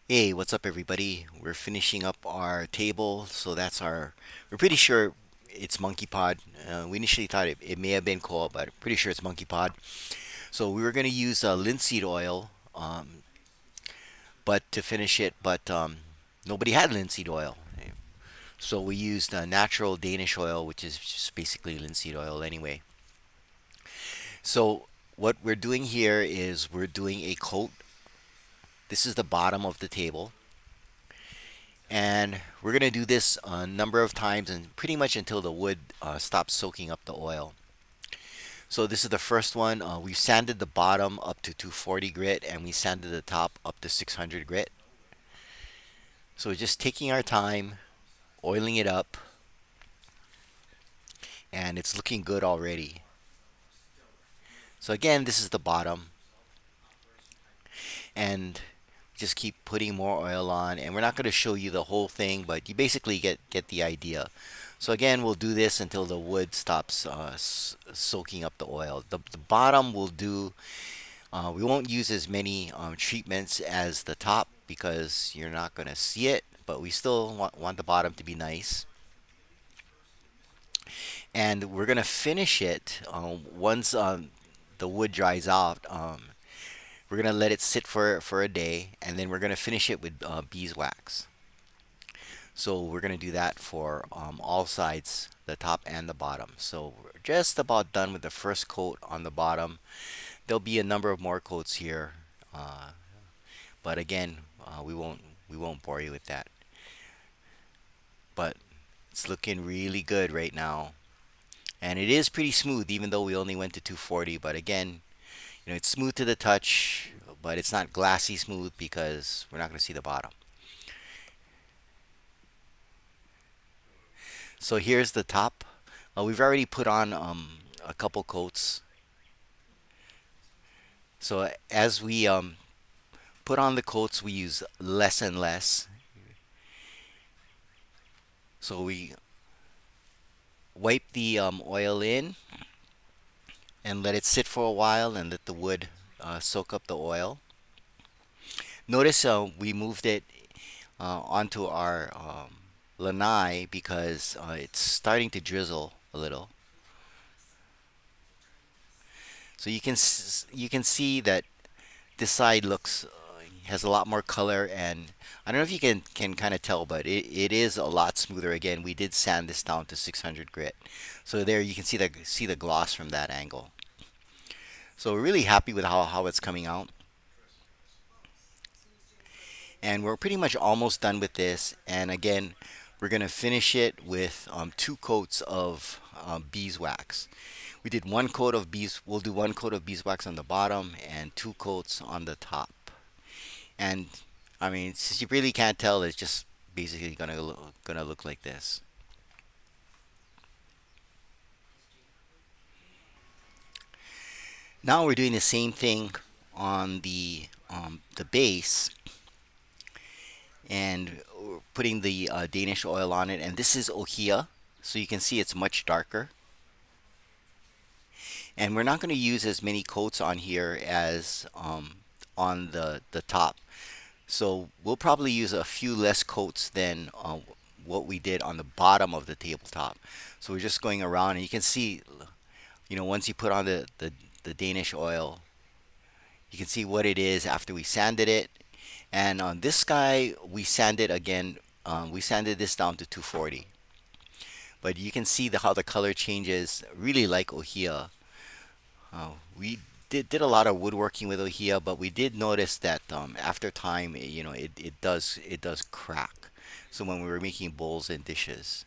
Hey, what's up, everybody? We're finishing up our table, we're pretty sure it's Monkey Pod. We initially thought it may have been coal, but I'm pretty sure it's Monkey Pod. So we were going to use linseed oil, but to finish it, but nobody had linseed oil. So we used natural Danish oil, which is just basically linseed oil anyway. So what we're doing here is we're doing a coat. This is the bottom of the table. And we're going to do this a number of times and pretty much until the wood stops soaking up the oil. So this is the first one. We sanded the bottom up to 240 grit and we sanded the top up to 600 grit. So we're just taking our time, oiling it up, and it's looking good already. So again, this is the bottom, and just keep putting more oil on. And we're not going to show you the whole thing, but you basically get the idea. So again, we'll do this until the wood stops soaking up the oil. The bottom will do. We won't use as many treatments as the top because you're not going to see it, but we still want the bottom to be nice. And we're going to finish it once the wood dries out. We're going to let it sit for a day, and then we're going to finish it with beeswax. So we're going to do that for all sides, the top and the bottom. So we're just about done with the first coat on the bottom. There'll be a number of more coats here, uh, but again, we won't bore you with that. But it's looking really good right now, and it is pretty smooth, even though we only went to 240. But again, it's smooth to the touch, but it's not glassy smooth because we're not going to see the bottom. So here's the top. We've already put on a couple coats. So as we put on the coats, we use less and less. So we wipe the oil in and let it sit for a while and let the wood soak up the oil. Notice we moved it onto our lanai because it's starting to drizzle a little. So you can see that this side looks has a lot more color, and I don't know if you can kind of tell, but it is a lot smoother. Again, we did sand this down to 600 grit, so there you can see the gloss from that angle. So we're really happy with how it's coming out, and we're pretty much almost done with this. And again, we're gonna finish it with two coats of beeswax. We did one coat of bees. We'll do one coat of beeswax on the bottom and two coats on the top. And I mean, since you really can't tell, it's just basically gonna look like this. Now we're doing the same thing on the base, and we're putting the Danish oil on it. And this is ohia, so you can see it's much darker. And we're not going to use as many coats on here as on the top. So we'll probably use a few less coats than what we did on the bottom of the tabletop. So we're just going around, and you can see, once you put on the Danish oil, you can see what it is after we sanded it. And on this guy, we sanded again. We sanded this down to 240. But you can see how the color changes, really like ohia. We did a lot of woodworking with ohia, but we did notice that after time, it does crack. So when we were making bowls and dishes,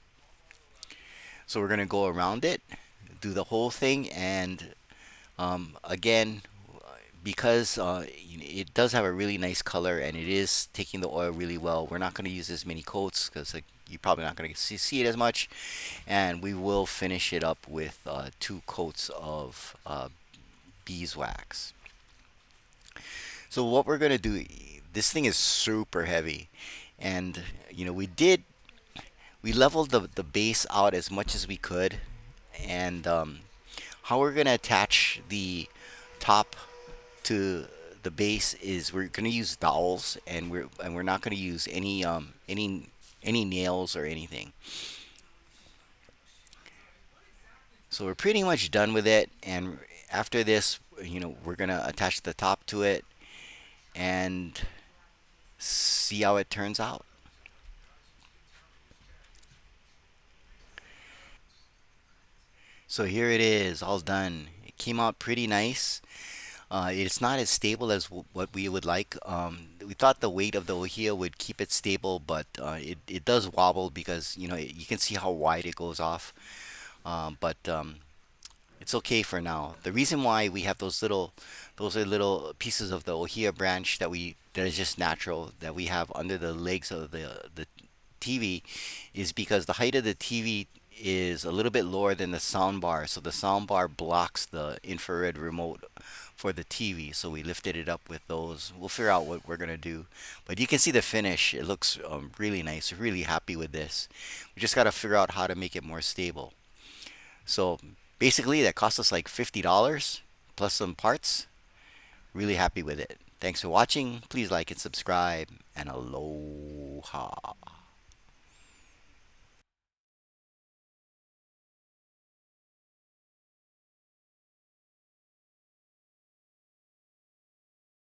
so we're gonna go around it, do the whole thing, and again, because it does have a really nice color and it is taking the oil really well, we're not gonna use as many coats because like you're probably not gonna see it as much, and we will finish it up with two coats of beeswax. So what we're gonna do, this thing is super heavy, and we leveled the base out as much as we could, and how we're gonna attach the top to the base is we're gonna use dowels, and we're not gonna use any nails or anything. So we're pretty much done with it, and after this, we're gonna attach the top to it and see how it turns out. So here it is, all done. It came out pretty nice. It's not as stable as what we would like. We thought the weight of the ohia would keep it stable, but it does wobble because you can see how wide it goes off. But it's okay for now. The reason why we have those are little pieces of the ohia branch that is just natural that we have under the legs of the TV, is because the height of the TV is a little bit lower than the sound bar, so the sound bar blocks the infrared remote for the TV. So we lifted it up with those. We'll figure out what we're gonna do, but you can see the finish. It looks really nice. We're really happy with this. We just gotta figure out how to make it more stable. So basically, that cost us like $50 plus some parts. Really happy with it. Thanks for watching. Please like and subscribe, and aloha.